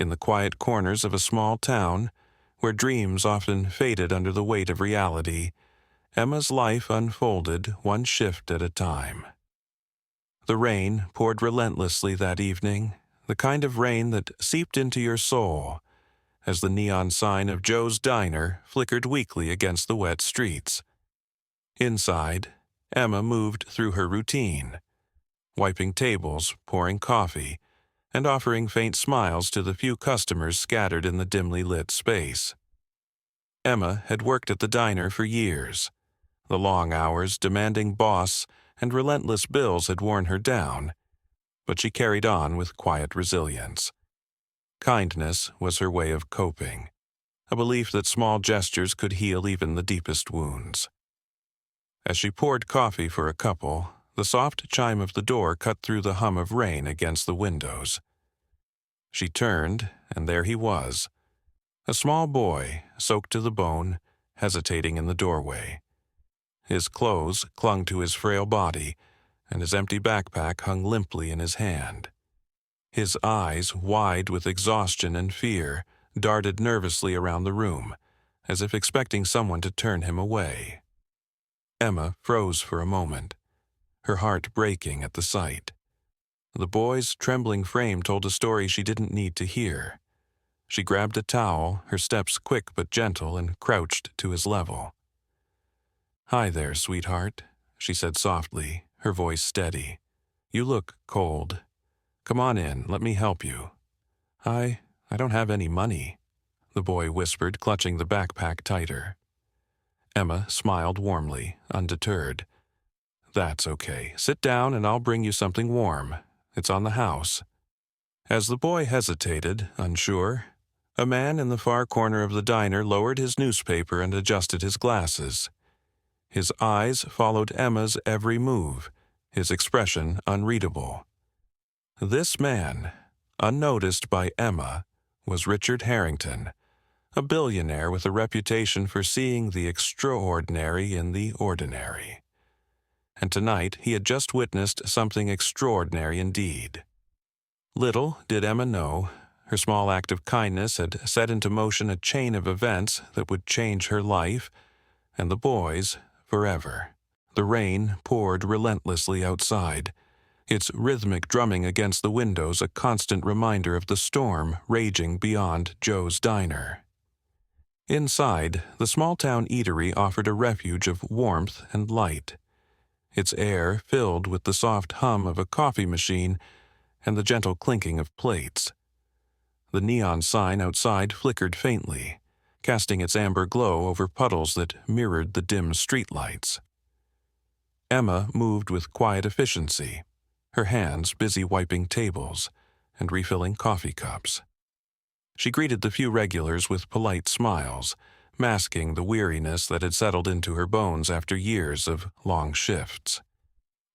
In the quiet corners of a small town, where dreams often faded under the weight of reality, Emma's life unfolded one shift at a time. The rain poured relentlessly that evening, the kind of rain that seeped into your soul, as the neon sign of Joe's Diner flickered weakly against the wet streets. Inside, Emma moved through her routine, wiping tables, pouring coffee, and offering faint smiles to the few customers scattered in the dimly lit space. Emma had worked at the diner for years. The long hours, demanding boss, and relentless bills had worn her down, but she carried on with quiet resilience. Kindness was her way of coping, a belief that small gestures could heal even the deepest wounds. As she poured coffee for a couple, the soft chime of the door cut through the hum of rain against the windows. She turned, and there he was, a small boy, soaked to the bone, hesitating in the doorway. His clothes clung to his frail body, and his empty backpack hung limply in his hand. His eyes, wide with exhaustion and fear, darted nervously around the room, as if expecting someone to turn him away. Emma froze for a moment, her heart breaking at the sight. The boy's trembling frame told a story she didn't need to hear. She grabbed a towel, her steps quick but gentle, and crouched to his level. "Hi there, sweetheart," she said softly, her voice steady. "You look cold. Come on in, let me help you." I don't have any money," the boy whispered, clutching the backpack tighter. Emma smiled warmly, undeterred. "That's okay. Sit down and I'll bring you something warm. It's on the house." As the boy hesitated, unsure, a man in the far corner of the diner lowered his newspaper and adjusted his glasses. His eyes followed Emma's every move, his expression unreadable. This man, unnoticed by Emma, was Richard Harrington, a billionaire with a reputation for seeing the extraordinary in the ordinary. And tonight he had just witnessed something extraordinary indeed. Little did Emma know, her small act of kindness had set into motion a chain of events that would change her life, and the boy's, forever. The rain poured relentlessly outside, its rhythmic drumming against the windows a constant reminder of the storm raging beyond Joe's Diner. Inside, the small-town eatery offered a refuge of warmth and light, its air filled with the soft hum of a coffee machine and the gentle clinking of plates. The neon sign outside flickered faintly, casting its amber glow over puddles that mirrored the dim streetlights. Emma moved with quiet efficiency, her hands busy wiping tables and refilling coffee cups. She greeted the few regulars with polite smiles, masking the weariness that had settled into her bones after years of long shifts.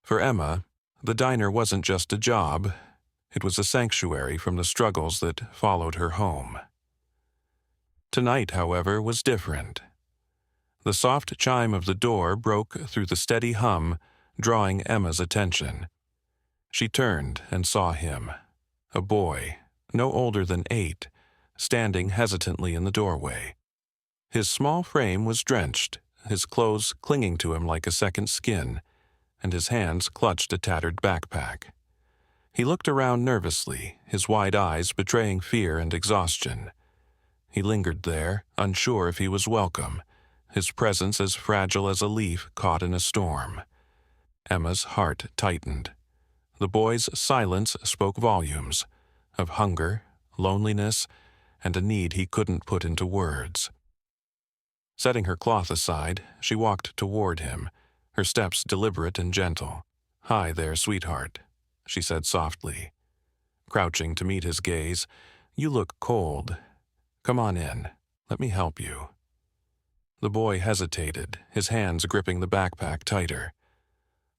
For Emma, the diner wasn't just a job, it was a sanctuary from the struggles that followed her home. Tonight, however, was different. The soft chime of the door broke through the steady hum, drawing Emma's attention. She turned and saw him, a boy, no older than 8, standing hesitantly in the doorway. His small frame was drenched, his clothes clinging to him like a second skin, and his hands clutched a tattered backpack. He looked around nervously, his wide eyes betraying fear and exhaustion. He lingered there, unsure if he was welcome, his presence as fragile as a leaf caught in a storm. Emma's heart tightened. The boy's silence spoke volumes, of hunger, loneliness, and a need he couldn't put into words. Setting her cloth aside, she walked toward him, her steps deliberate and gentle. "Hi there, sweetheart," she said softly. Crouching to meet his gaze, "You look cold. Come on in. Let me help you." The boy hesitated, his hands gripping the backpack tighter.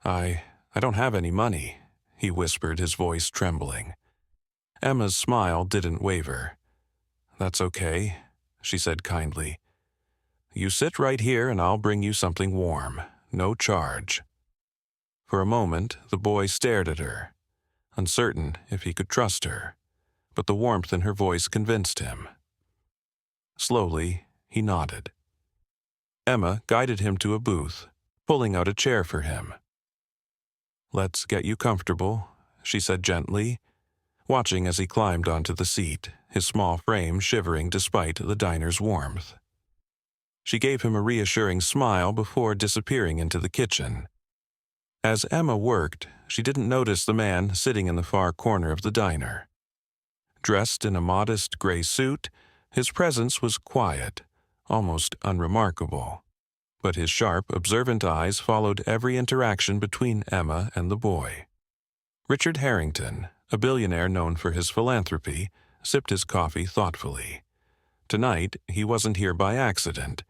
I don't have any money," he whispered, his voice trembling. Emma's smile didn't waver. "That's okay," she said kindly. "You sit right here and I'll bring you something warm. No charge." For a moment, the boy stared at her, uncertain if he could trust her. but the warmth in her voice convinced him. Slowly, he nodded. Emma guided him to a booth, pulling out a chair for him. "Let's get you comfortable," she said gently, watching as he climbed onto the seat, his small frame shivering despite the diner's warmth. She gave him a reassuring smile before disappearing into the kitchen. As Emma worked, she didn't notice the man sitting in the far corner of the diner. Dressed in a modest gray suit, his presence was quiet, almost unremarkable. But his sharp, observant eyes followed every interaction between Emma and the boy. Richard Harrington, a billionaire known for his philanthropy, sipped his coffee thoughtfully. Tonight, he wasn't here by accident.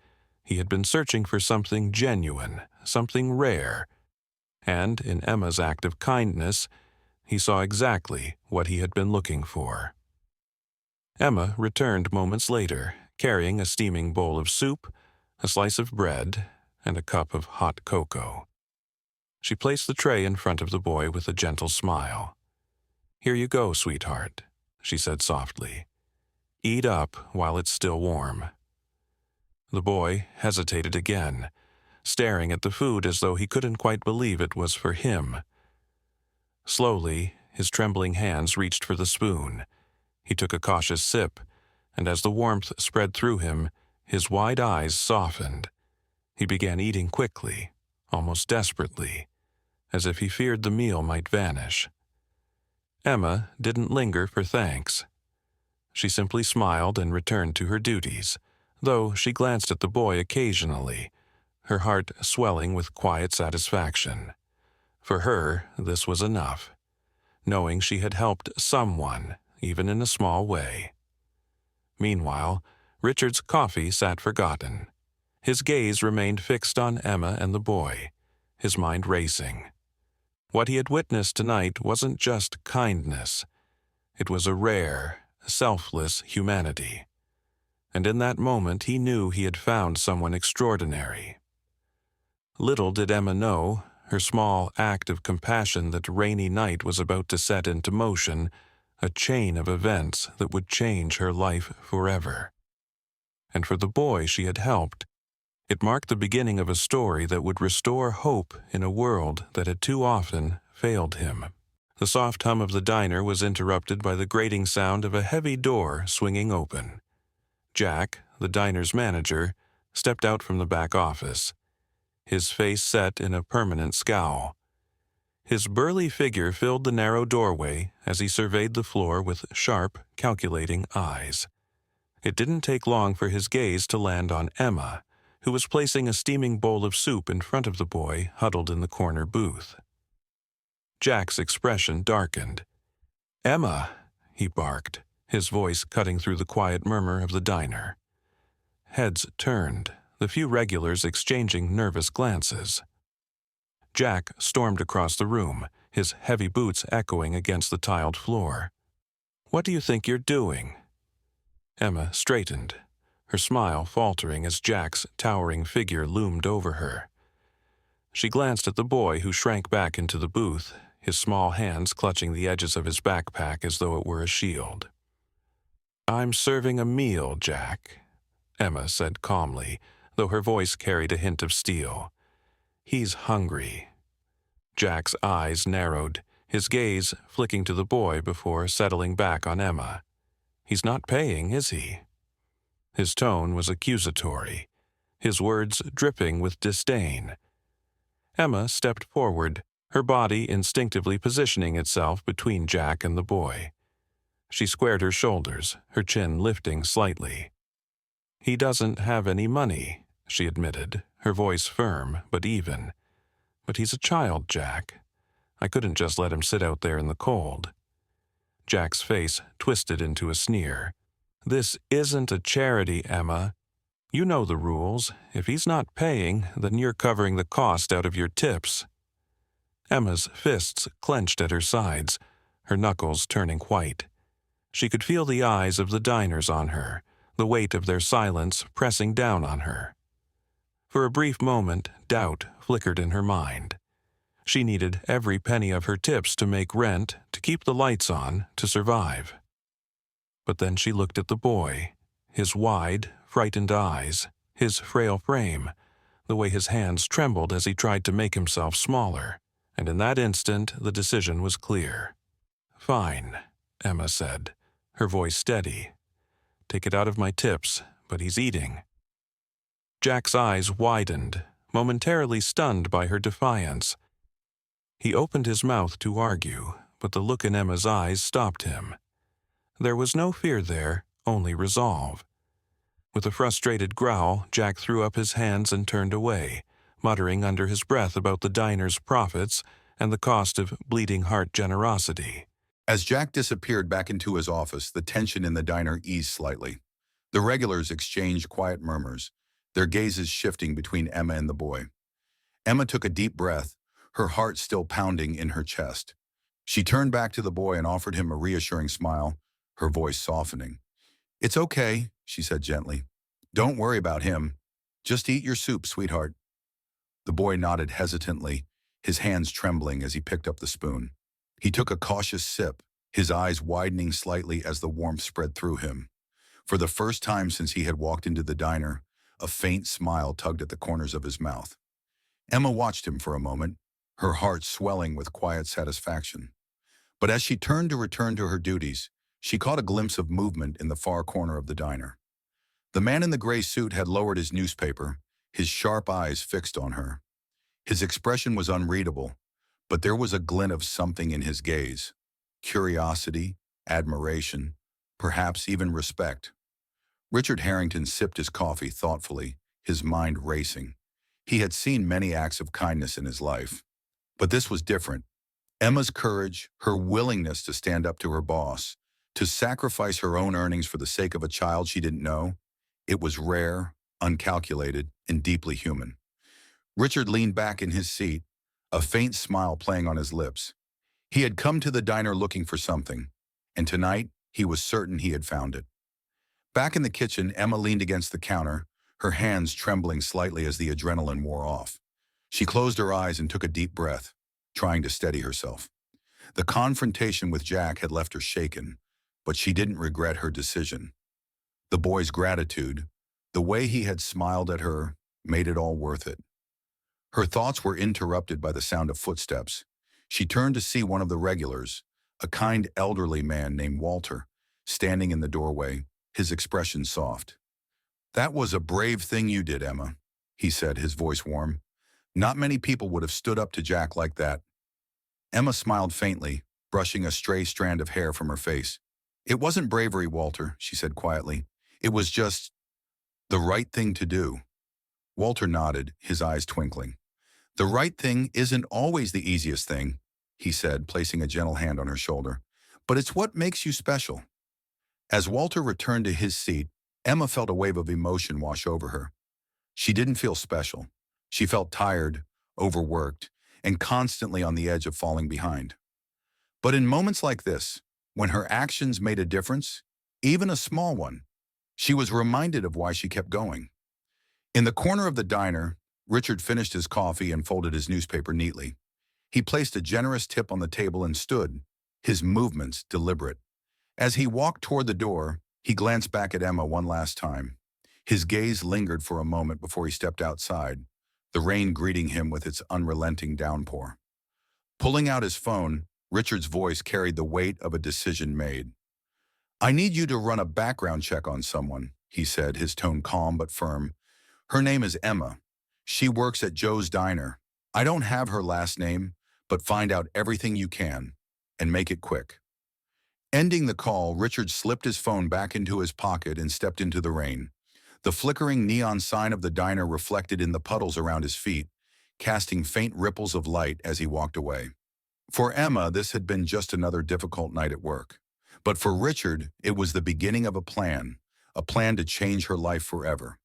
He had been searching for something genuine, something rare, and in Emma's act of kindness, he saw exactly what he had been looking for. Emma returned moments later, carrying a steaming bowl of soup, a slice of bread, and a cup of hot cocoa. She placed the tray in front of the boy with a gentle smile. "Here you go, sweetheart," she said softly. "Eat up while it's still warm." The boy hesitated again, staring at the food as though he couldn't quite believe it was for him. Slowly, his trembling hands reached for the spoon. He took a cautious sip, and as the warmth spread through him, his wide eyes softened. He began eating quickly, almost desperately, as if he feared the meal might vanish. Emma didn't linger for thanks. She simply smiled and returned to her duties, though she glanced at the boy occasionally, her heart swelling with quiet satisfaction. For her, this was enough, knowing she had helped someone, even in a small way. Meanwhile, Richard's coffee sat forgotten. His gaze remained fixed on Emma and the boy, his mind racing. What he had witnessed tonight wasn't just kindness. It was a rare, selfless humanity. And in that moment he knew he had found someone extraordinary. Little did Emma know, her small act of compassion that rainy night was about to set into motion, a chain of events that would change her life forever. And for the boy she had helped, it marked the beginning of a story that would restore hope in a world that had too often failed him. The soft hum of the diner was interrupted by the grating sound of a heavy door swinging open. Jack, the diner's manager, stepped out from the back office, his face set in a permanent scowl. His burly figure filled the narrow doorway as he surveyed the floor with sharp, calculating eyes. It didn't take long for his gaze to land on Emma, who was placing a steaming bowl of soup in front of the boy huddled in the corner booth. Jack's expression darkened. "Emma," he barked, his voice cutting through the quiet murmur of the diner. Heads turned, the few regulars exchanging nervous glances. Jack stormed across the room, his heavy boots echoing against the tiled floor. "What do you think you're doing?" Emma straightened, her smile faltering as Jack's towering figure loomed over her. She glanced at the boy who shrank back into the booth, his small hands clutching the edges of his backpack as though it were a shield. "I'm serving a meal, Jack," Emma said calmly, though her voice carried a hint of steel. "He's hungry." Jack's eyes narrowed, his gaze flicking to the boy before settling back on Emma. "He's not paying, is he?" His tone was accusatory, his words dripping with disdain. Emma stepped forward, her body instinctively positioning itself between Jack and the boy. She squared her shoulders, her chin lifting slightly. "He doesn't have any money," she admitted, her voice firm but even. "But he's a child, Jack. I couldn't just let him sit out there in the cold." Jack's face twisted into a sneer. "This isn't a charity, Emma. You know the rules. If he's not paying, then you're covering the cost out of your tips." Emma's fists clenched at her sides, her knuckles turning white. She could feel the eyes of the diners on her, the weight of their silence pressing down on her. For a brief moment, doubt flickered in her mind. She needed every penny of her tips to make rent, to keep the lights on, to survive. But then she looked at the boy, his wide, frightened eyes, his frail frame, the way his hands trembled as he tried to make himself smaller, and in that instant the decision was clear. "Fine," Emma said, her voice steady. "Take it out of my tips, but he's eating." Jack's eyes widened, momentarily stunned by her defiance. He opened his mouth to argue, but the look in Emma's eyes stopped him. There was no fear there, only resolve. With a frustrated growl, Jack threw up his hands and turned away, muttering under his breath about the diner's profits and the cost of bleeding heart generosity. As Jack disappeared back into his office, the tension in the diner eased slightly. The regulars exchanged quiet murmurs, their gazes shifting between Emma and the boy. Emma took a deep breath, her heart still pounding in her chest. She turned back to the boy and offered him a reassuring smile, her voice softening. "It's okay," she said gently. "Don't worry about him. Just eat your soup, sweetheart." The boy nodded hesitantly, his hands trembling as he picked up the spoon. He took a cautious sip, his eyes widening slightly as the warmth spread through him. For the first time since he had walked into the diner, a faint smile tugged at the corners of his mouth. Emma watched him for a moment, her heart swelling with quiet satisfaction. But as she turned to return to her duties, she caught a glimpse of movement in the far corner of the diner. The man in the gray suit had lowered his newspaper, his sharp eyes fixed on her. His expression was unreadable, but there was a glint of something in his gaze. Curiosity, admiration, perhaps even respect. Richard Harrington sipped his coffee thoughtfully, his mind racing. He had seen many acts of kindness in his life, but this was different. Emma's courage, her willingness to stand up to her boss, to sacrifice her own earnings for the sake of a child she didn't know, it was rare, uncalculated, and deeply human. Richard leaned back in his seat, a faint smile playing on his lips. He had come to the diner looking for something, and tonight he was certain he had found it. Back in the kitchen, Emma leaned against the counter, her hands trembling slightly as the adrenaline wore off. She closed her eyes and took a deep breath, trying to steady herself. The confrontation with Jack had left her shaken, but she didn't regret her decision. The boy's gratitude, the way he had smiled at her, made it all worth it. Her thoughts were interrupted by the sound of footsteps. She turned to see one of the regulars, a kind elderly man named Walter, standing in the doorway, his expression soft. "That was a brave thing you did, Emma," he said, his voice warm. "Not many people would have stood up to Jack like that." Emma smiled faintly, brushing a stray strand of hair from her face. "It wasn't bravery, Walter," she said quietly. "It was just the right thing to do." Walter nodded, his eyes twinkling. "The right thing isn't always the easiest thing," he said, placing a gentle hand on her shoulder. "But it's what makes you special." As Walter returned to his seat, Emma felt a wave of emotion wash over her. She didn't feel special. She felt tired, overworked, and constantly on the edge of falling behind. But in moments like this, when her actions made a difference, even a small one, she was reminded of why she kept going. In the corner of the diner, Richard finished his coffee and folded his newspaper neatly. He placed a generous tip on the table and stood, his movements deliberate. As he walked toward the door, he glanced back at Emma one last time. His gaze lingered for a moment before he stepped outside, the rain greeting him with its unrelenting downpour. Pulling out his phone, Richard's voice carried the weight of a decision made. "I need you to run a background check on someone," he said, his tone calm but firm. "Her name is Emma. She works at Joe's Diner. I don't have her last name, but find out everything you can, and make it quick." Ending the call, Richard slipped his phone back into his pocket and stepped into the rain. The flickering neon sign of the diner reflected in the puddles around his feet, casting faint ripples of light as he walked away. For Emma, this had been just another difficult night at work. But for Richard, it was the beginning of a plan to change her life forever.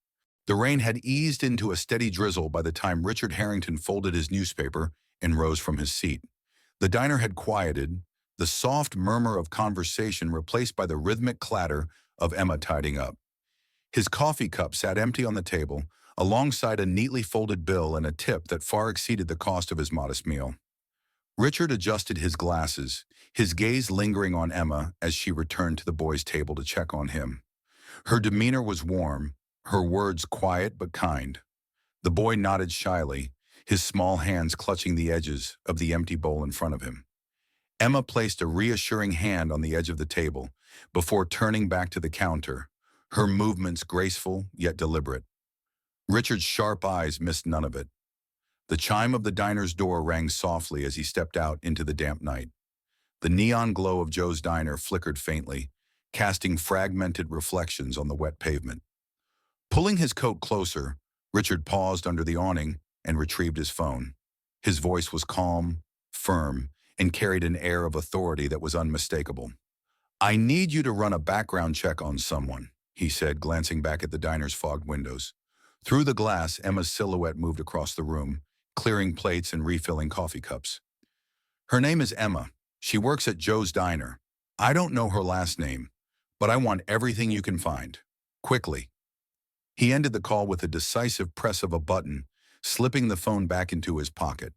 The rain had eased into a steady drizzle by the time Richard Harrington folded his newspaper and rose from his seat. The diner had quieted, the soft murmur of conversation replaced by the rhythmic clatter of Emma tidying up. His coffee cup sat empty on the table, alongside a neatly folded bill and a tip that far exceeded the cost of his modest meal. Richard adjusted his glasses, his gaze lingering on Emma as she returned to the boys' table to check on him. Her demeanor was warm, her words quiet but kind. The boy nodded shyly, his small hands clutching the edges of the empty bowl in front of him. Emma placed a reassuring hand on the edge of the table before turning back to the counter, her movements graceful yet deliberate. Richard's sharp eyes missed none of it. The chime of the diner's door rang softly as he stepped out into the damp night. The neon glow of Joe's diner flickered faintly, casting fragmented reflections on the wet pavement. Pulling his coat closer, Richard paused under the awning and retrieved his phone. His voice was calm, firm, and carried an air of authority that was unmistakable. "I need you to run a background check on someone," he said, glancing back at the diner's fogged windows. Through the glass, Emma's silhouette moved across the room, clearing plates and refilling coffee cups. "Her name is Emma. She works at Joe's Diner. I don't know her last name, but I want everything you can find. Quickly." He ended the call with a decisive press of a button, slipping the phone back into his pocket.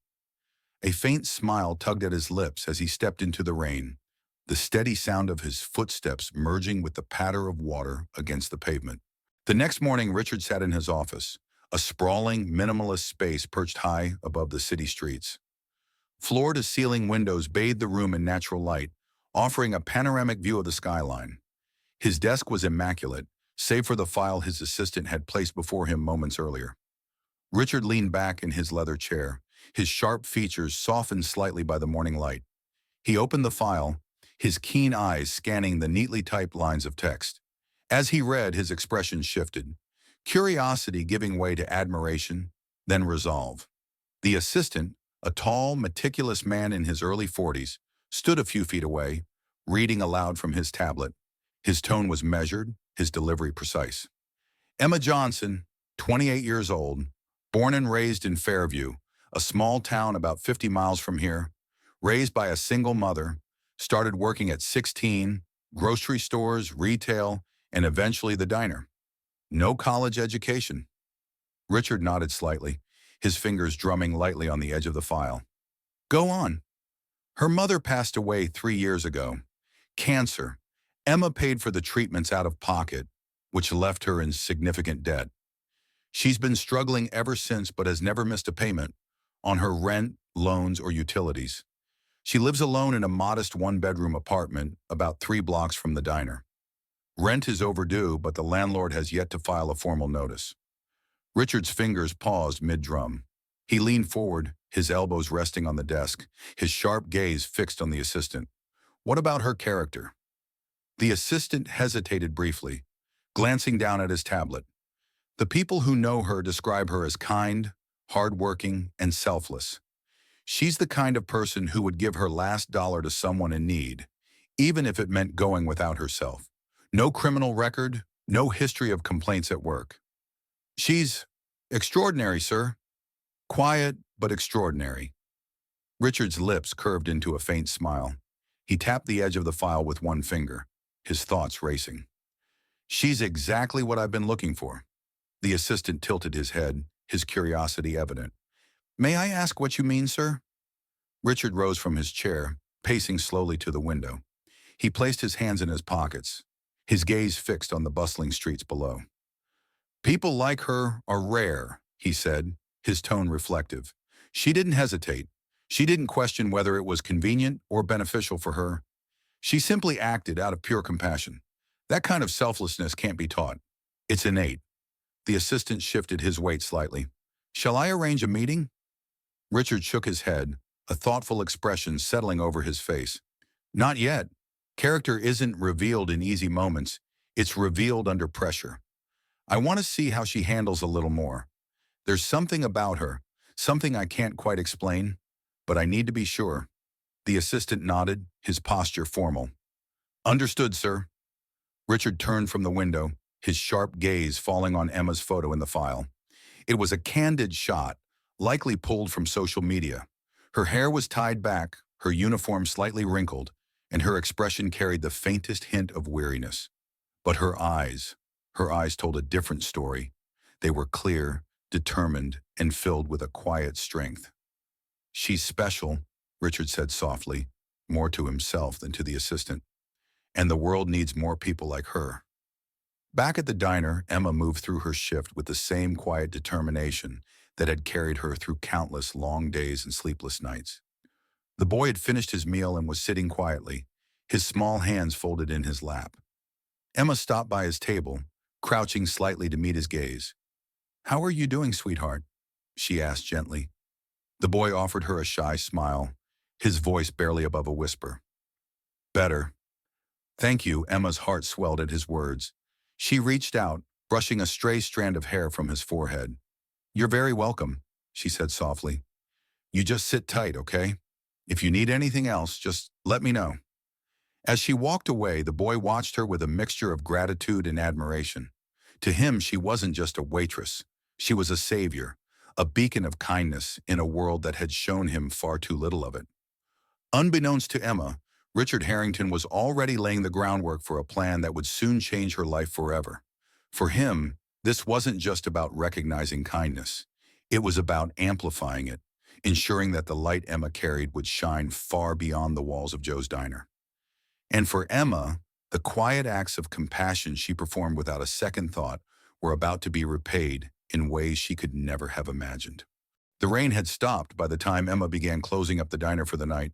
A faint smile tugged at his lips as he stepped into the rain, the steady sound of his footsteps merging with the patter of water against the pavement. The next morning, Richard sat in his office, a sprawling, minimalist space perched high above the city streets. Floor-to-ceiling windows bathed the room in natural light, offering a panoramic view of the skyline. His desk was immaculate, save for the file his assistant had placed before him moments earlier. Richard leaned back in his leather chair, his sharp features softened slightly by the morning light. He opened the file, his keen eyes scanning the neatly typed lines of text. As he read, his expression shifted, curiosity giving way to admiration, then resolve. The assistant, a tall, meticulous man in his early 40s, stood a few feet away, reading aloud from his tablet. His tone was measured, his delivery precise. "Emma Johnson, 28 years old, born and raised in Fairview, a small town about 50 miles from here, raised by a single mother, started working at 16, grocery stores, retail, and eventually the diner. No college education." Richard nodded slightly, his fingers drumming lightly on the edge of the file. "Go on." "Her mother passed away 3 years ago. Cancer. Emma paid for the treatments out of pocket, which left her in significant debt. She's been struggling ever since but has never missed a payment on her rent, loans, or utilities. She lives alone in a modest one-bedroom apartment about 3 blocks from the diner. Rent is overdue, but the landlord has yet to file a formal notice." Richard's fingers paused mid-drum. He leaned forward, his elbows resting on the desk, his sharp gaze fixed on the assistant. "What about her character?" The assistant hesitated briefly, glancing down at his tablet. "The people who know her describe her as kind, hardworking, and selfless. She's the kind of person who would give her last dollar to someone in need, even if it meant going without herself. No criminal record, no history of complaints at work. She's extraordinary, sir. Quiet, but extraordinary." Richard's lips curved into a faint smile. He tapped the edge of the file with one finger, his thoughts racing. "She's exactly what I've been looking for." The assistant tilted his head, his curiosity evident. "May I ask what you mean, sir?" Richard rose from his chair, pacing slowly to the window. He placed his hands in his pockets, his gaze fixed on the bustling streets below. "People like her are rare," he said, his tone reflective. "She didn't hesitate. She didn't question whether it was convenient or beneficial for her. She simply acted out of pure compassion. That kind of selflessness can't be taught. It's innate." The assistant shifted his weight slightly. "Shall I arrange a meeting?" Richard shook his head, a thoughtful expression settling over his face. "Not yet. Character isn't revealed in easy moments. It's revealed under pressure. I want to see how she handles a little more. There's something about her, something I can't quite explain, but I need to be sure." The assistant nodded, his posture formal. "Understood, sir." Richard turned from the window, his sharp gaze falling on Emma's photo in the file. It was a candid shot, likely pulled from social media. Her hair was tied back, her uniform slightly wrinkled, and her expression carried the faintest hint of weariness. But her eyes told a different story. They were clear, determined, and filled with a quiet strength. "She's special, Richard said softly, more to himself than to the assistant. And the world needs more people like her. Back at the diner, Emma moved through her shift with the same quiet determination that had carried her through countless long days and sleepless nights. The boy had finished his meal and was sitting quietly, his small hands folded in his lap. Emma stopped by his table, crouching slightly to meet his gaze. "How are you doing, sweetheart?" she asked gently. The boy offered her a shy smile, his voice barely above a whisper. "Better. Thank you." Emma's heart swelled at his words. She reached out, brushing a stray strand of hair from his forehead. "You're very welcome," she said softly. "You just sit tight, okay? If you need anything else, just let me know." As she walked away, the boy watched her with a mixture of gratitude and admiration. To him, she wasn't just a waitress. She was a savior, a beacon of kindness in a world that had shown him far too little of it. Unbeknownst to Emma, Richard Harrington was already laying the groundwork for a plan that would soon change her life forever. For him, this wasn't just about recognizing kindness. It was about amplifying it, ensuring that the light Emma carried would shine far beyond the walls of Joe's diner. And for Emma, the quiet acts of compassion she performed without a second thought were about to be repaid in ways she could never have imagined. The rain had stopped by the time Emma began closing up the diner for the night,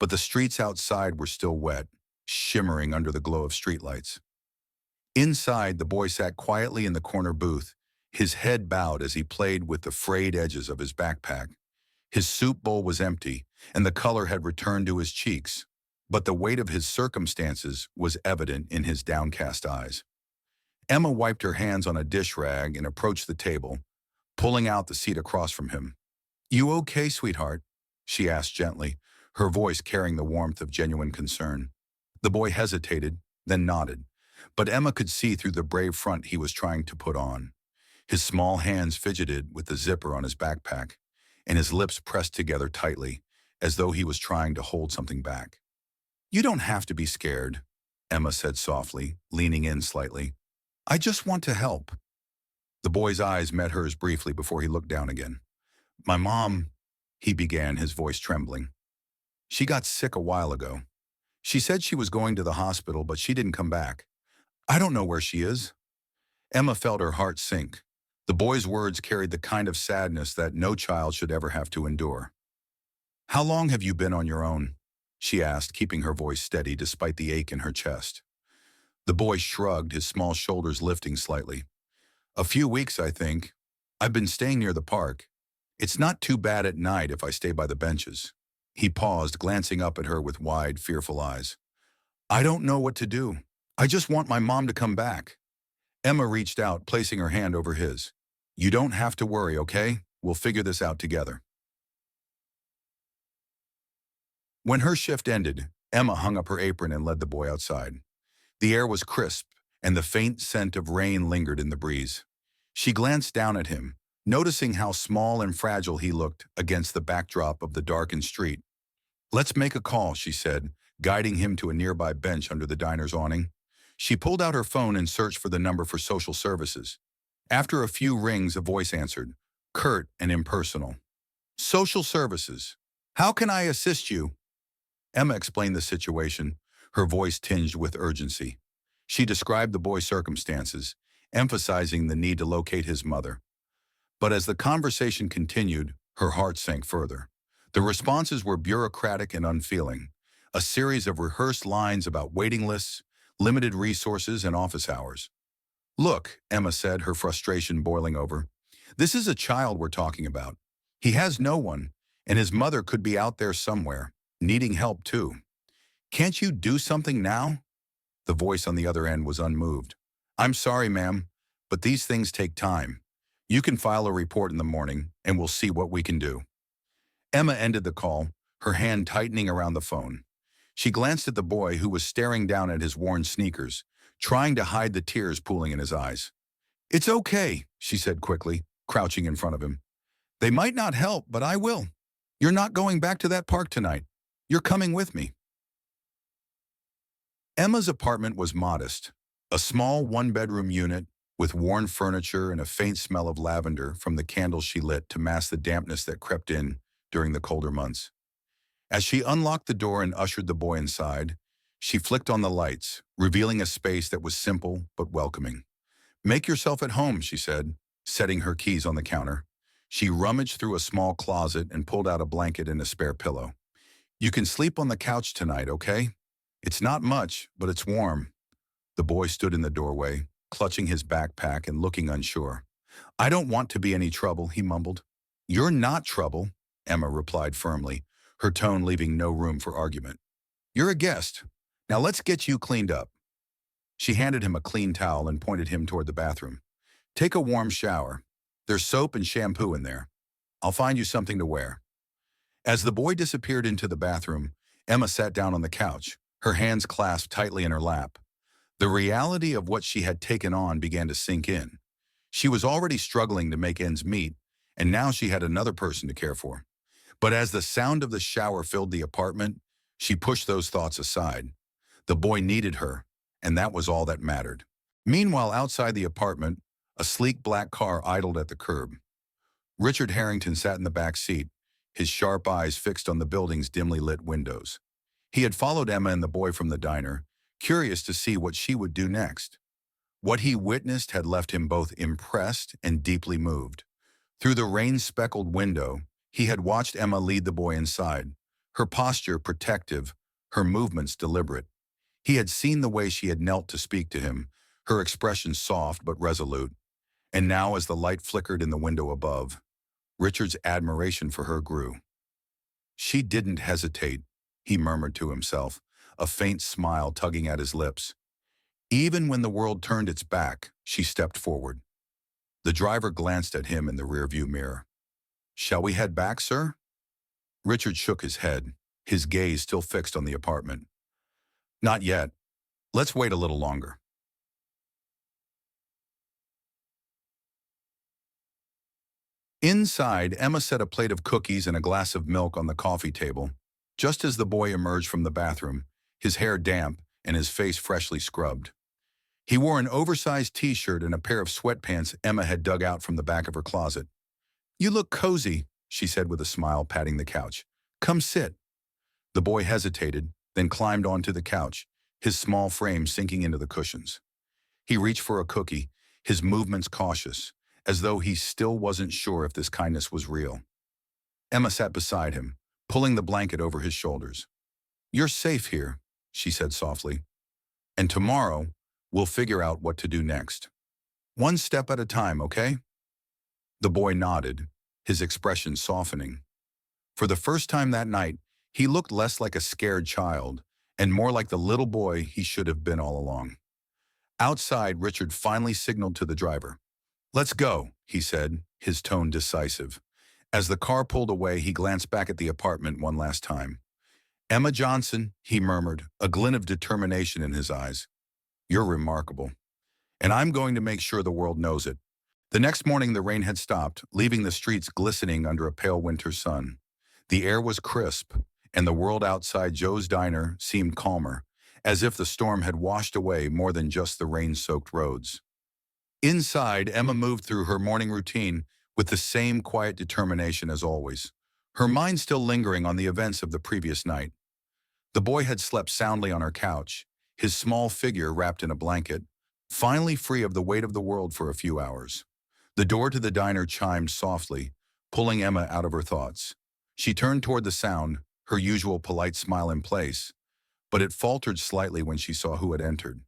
but the streets outside were still wet, shimmering under the glow of streetlights. Inside, the boy sat quietly in the corner booth, his head bowed as he played with the frayed edges of his backpack. His soup bowl was empty, and the color had returned to his cheeks, but the weight of his circumstances was evident in his downcast eyes. Emma wiped her hands on a dish rag and approached the table, pulling out the seat across from him. "You okay, sweetheart?" she asked gently, her voice carrying the warmth of genuine concern. The boy hesitated, then nodded, but Emma could see through the brave front he was trying to put on. His small hands fidgeted with the zipper on his backpack, and his lips pressed together tightly, as though he was trying to hold something back. "You don't have to be scared," Emma said softly, leaning in slightly. "I just want to help." The boy's eyes met hers briefly before he looked down again. "My mom," he began, his voice trembling. "She got sick a while ago. She said she was going to the hospital, but she didn't come back. I don't know where she is." Emma felt her heart sink. The boy's words carried the kind of sadness that no child should ever have to endure. "How long have you been on your own?" she asked, keeping her voice steady despite the ache in her chest. The boy shrugged, his small shoulders lifting slightly. "A few weeks, I think. I've been staying near the park. It's not too bad at night if I stay by the benches." He paused, glancing up at her with wide, fearful eyes. "I don't know what to do. I just want my mom to come back." Emma reached out, placing her hand over his. "You don't have to worry, okay? We'll figure this out together." When her shift ended, Emma hung up her apron and led the boy outside. The air was crisp, and the faint scent of rain lingered in the breeze. She glanced down at him, noticing how small and fragile he looked against the backdrop of the darkened street. "Let's make a call," she said, guiding him to a nearby bench under the diner's awning. She pulled out her phone and searched for the number for social services. After a few rings, a voice answered, curt and impersonal. "Social services. How can I assist you?" Emma explained the situation, her voice tinged with urgency. She described the boy's circumstances, emphasizing the need to locate his mother. But as the conversation continued, her heart sank further. The responses were bureaucratic and unfeeling, a series of rehearsed lines about waiting lists, limited resources, and office hours. "Look," Emma said, her frustration boiling over, "this is a child we're talking about. He has no one, and his mother could be out there somewhere, needing help too. Can't you do something now?" The voice on the other end was unmoved. "I'm sorry, ma'am, but these things take time. You can file a report in the morning, and we'll see what we can do." Emma ended the call, her hand tightening around the phone. She glanced at the boy, who was staring down at his worn sneakers, trying to hide the tears pooling in his eyes. "It's okay," she said quickly, crouching in front of him. "They might not help, but I will. You're not going back to that park tonight. You're coming with me." Emma's apartment was modest, a small one-bedroom unit with worn furniture and a faint smell of lavender from the candles she lit to mask the dampness that crept in during the colder months. As she unlocked the door and ushered the boy inside, she flicked on the lights, revealing a space that was simple but welcoming. "Make yourself at home," she said, setting her keys on the counter. She rummaged through a small closet and pulled out a blanket and a spare pillow. "You can sleep on the couch tonight, okay? It's not much, but it's warm." The boy stood in the doorway, clutching his backpack and looking unsure. "I don't want to be any trouble," he mumbled. "You're not trouble," Emma replied firmly, her tone leaving no room for argument. "You're a guest. Now let's get you cleaned up." She handed him a clean towel and pointed him toward the bathroom. "Take a warm shower. There's soap and shampoo in there. I'll find you something to wear." As the boy disappeared into the bathroom, Emma sat down on the couch, her hands clasped tightly in her lap. The reality of what she had taken on began to sink in. She was already struggling to make ends meet, and now she had another person to care for. But as the sound of the shower filled the apartment, she pushed those thoughts aside. The boy needed her, and that was all that mattered. Meanwhile, outside the apartment, a sleek black car idled at the curb. Richard Harrington sat in the back seat, his sharp eyes fixed on the building's dimly lit windows. He had followed Emma and the boy from the diner, curious to see what she would do next. What he witnessed had left him both impressed and deeply moved. Through the rain-speckled window, he had watched Emma lead the boy inside, her posture protective, her movements deliberate. He had seen the way she had knelt to speak to him, her expression soft but resolute. And now, as the light flickered in the window above, Richard's admiration for her grew. "She didn't hesitate," he murmured to himself, a faint smile tugging at his lips. Even when the world turned its back, she stepped forward. The driver glanced at him in the rearview mirror. "Shall we head back, sir?" Richard shook his head, his gaze still fixed on the apartment. "Not yet. Let's wait a little longer." Inside, Emma set a plate of cookies and a glass of milk on the coffee table, just as the boy emerged from the bathroom, his hair damp and his face freshly scrubbed. He wore an oversized t-shirt and a pair of sweatpants Emma had dug out from the back of her closet. "You look cozy," she said with a smile, patting the couch. "Come sit." The boy hesitated, then climbed onto the couch, his small frame sinking into the cushions. He reached for a cookie, his movements cautious, as though he still wasn't sure if this kindness was real. Emma sat beside him, pulling the blanket over his shoulders. "You're safe here," she said softly. "And tomorrow, we'll figure out what to do next. One step at a time, okay?" The boy nodded, his expression softening. For the first time that night, he looked less like a scared child and more like the little boy he should have been all along. Outside, Richard finally signaled to the driver. "Let's go," he said, his tone decisive. As the car pulled away, he glanced back at the apartment one last time. "Emma Johnson," he murmured, a glint of determination in his eyes. "You're remarkable. And I'm going to make sure the world knows it." The next morning, the rain had stopped, leaving the streets glistening under a pale winter sun. The air was crisp, and the world outside Joe's diner seemed calmer, as if the storm had washed away more than just the rain-soaked roads. Inside, Emma moved through her morning routine with the same quiet determination as always, her mind still lingering on the events of the previous night. The boy had slept soundly on her couch, his small figure wrapped in a blanket, finally free of the weight of the world for a few hours. The door to the diner chimed softly, pulling Emma out of her thoughts. She turned toward the sound, her usual polite smile in place, but it faltered slightly when she saw who had entered.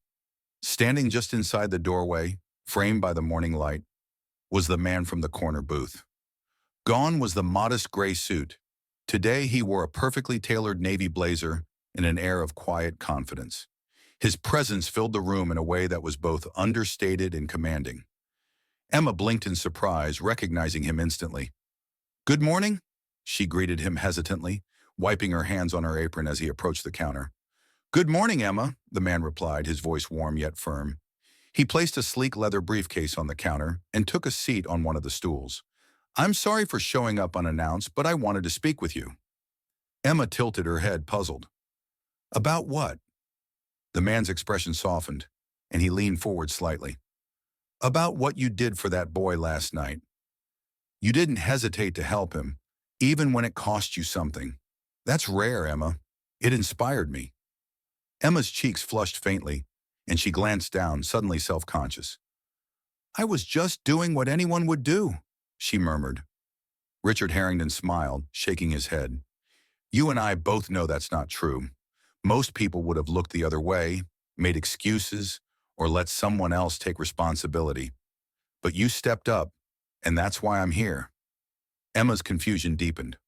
Standing just inside the doorway, framed by the morning light, was the man from the corner booth. Gone was the modest gray suit. Today he wore a perfectly tailored navy blazer and an air of quiet confidence. His presence filled the room in a way that was both understated and commanding. Emma blinked in surprise, recognizing him instantly. "Good morning," she greeted him hesitantly, wiping her hands on her apron as he approached the counter. "Good morning, Emma," the man replied, his voice warm yet firm. He placed a sleek leather briefcase on the counter and took a seat on one of the stools. "I'm sorry for showing up unannounced, but I wanted to speak with you." Emma tilted her head, puzzled. "About what?" The man's expression softened, and he leaned forward slightly. "About what you did for that boy last night. You didn't hesitate to help him, even when it cost you something." That's rare, Emma. It inspired me. Emma's cheeks flushed faintly, and she glanced down, suddenly self-conscious. I was just doing what anyone would do, she murmured. Richard Harrington smiled, shaking his head. You and I both know that's not true. Most people would have looked the other way, made excuses, or let someone else take responsibility. But you stepped up, and that's why I'm here. Emma's confusion deepened.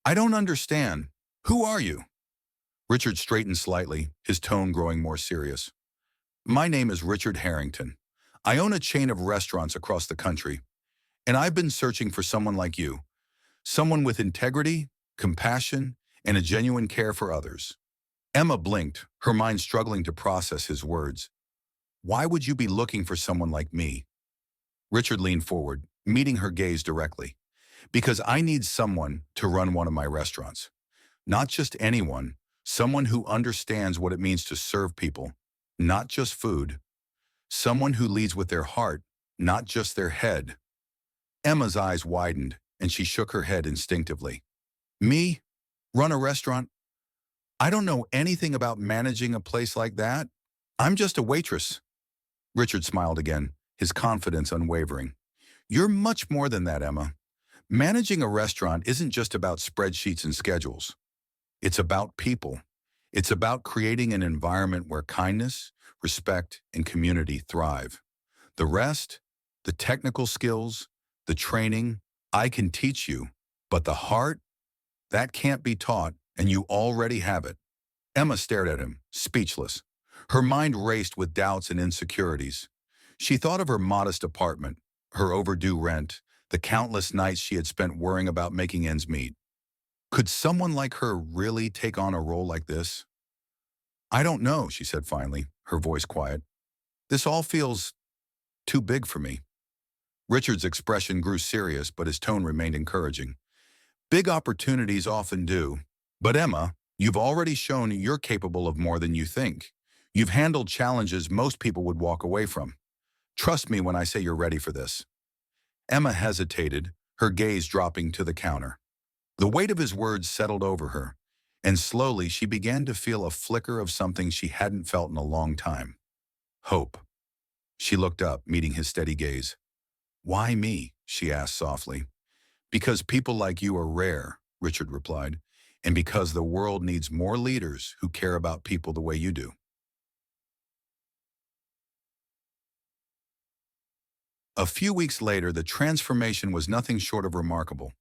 I don't understand. Who are you? Richard straightened slightly, his tone growing more serious. My name is Richard Harrington. I own a chain of restaurants across the country, and I've been searching for someone like you, someone with integrity, compassion, and a genuine care for others. Emma blinked, her mind struggling to process his words. Why would you be looking for someone like me? Richard leaned forward, meeting her gaze directly. Because I need someone to run one of my restaurants. Not just anyone, someone who understands what it means to serve people, not just food. Someone who leads with their heart, not just their head. Emma's eyes widened, and she shook her head instinctively. Me? Run a restaurant? I don't know anything about managing a place like that. I'm just a waitress. Richard smiled again, his confidence unwavering. You're much more than that, Emma. Managing a restaurant isn't just about spreadsheets and schedules. It's about people. It's about creating an environment where kindness, respect, and community thrive. The rest, the technical skills, the training, I can teach you. But the heart, that can't be taught, and you already have it. Emma stared at him, speechless. Her mind raced with doubts and insecurities. She thought of her modest apartment, her overdue rent, the countless nights she had spent worrying about making ends meet. Could someone like her really take on a role like this? I don't know, she said finally, her voice quiet. This all feels too big for me. Richard's expression grew serious, but his tone remained encouraging. Big opportunities often do. But Emma, you've already shown you're capable of more than you think. You've handled challenges most people would walk away from. Trust me when I say you're ready for this. Emma hesitated, her gaze dropping to the counter. The weight of his words settled over her, and slowly she began to feel a flicker of something she hadn't felt in a long time. Hope. She looked up, meeting his steady gaze. Why me? She asked softly. Because people like you are rare, Richard replied, and because the world needs more leaders who care about people the way you do. A few weeks later, the transformation was nothing short of remarkable.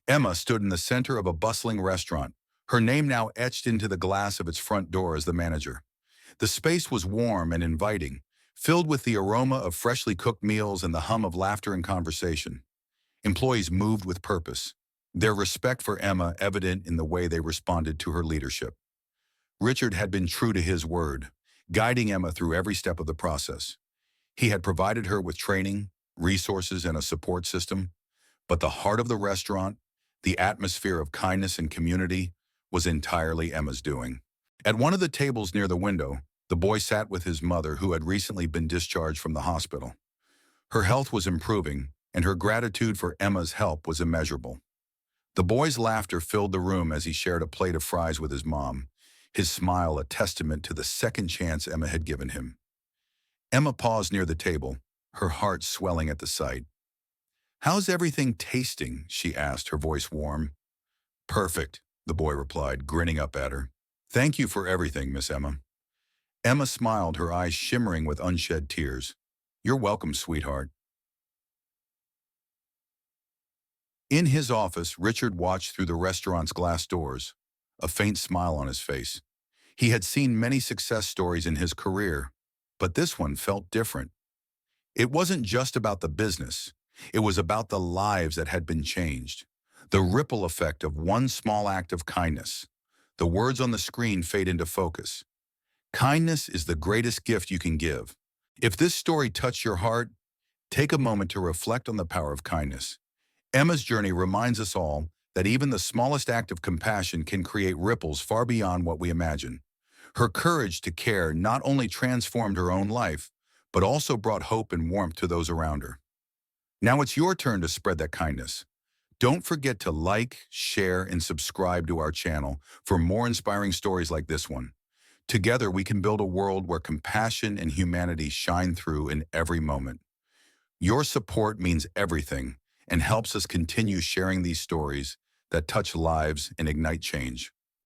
Emma stood in the center of a bustling restaurant, her name now etched into the glass of its front door as the manager. The space was warm and inviting, filled with the aroma of freshly cooked meals and the hum of laughter and conversation. Employees moved with purpose, their respect for Emma evident in the way they responded to her leadership. Richard had been true to his word, guiding Emma through every step of the process. He had provided her with training, resources, and a support system, but the heart of the restaurant, the atmosphere of kindness and community, was entirely Emma's doing. At one of the tables near the window, the boy sat with his mother, who had recently been discharged from the hospital. Her health was improving, and her gratitude for Emma's help was immeasurable. The boy's laughter filled the room as he shared a plate of fries with his mom, his smile a testament to the second chance Emma had given him. Emma paused near the table, her heart swelling at the sight. How's everything tasting? She asked, her voice warm. Perfect, the boy replied, grinning up at her. Thank you for everything, Miss Emma. Emma smiled, her eyes shimmering with unshed tears. You're welcome, sweetheart. In his office, Richard watched through the restaurant's glass doors, a faint smile on his face. He had seen many success stories in his career, but this one felt different. It wasn't just about the business. It was about the lives that had been changed. The ripple effect of one small act of kindness. The words on the screen fade into focus. Kindness is the greatest gift you can give. If this story touched your heart, take a moment to reflect on the power of kindness. Emma's journey reminds us all that even the smallest act of compassion can create ripples far beyond what we imagine. Her courage to care not only transformed her own life, but also brought hope and warmth to those around her. Now it's your turn to spread that kindness. Don't forget to like, share, and subscribe to our channel for more inspiring stories like this one. Together, we can build a world where compassion and humanity shine through in every moment. Your support means everything and helps us continue sharing these stories that touch lives and ignite change.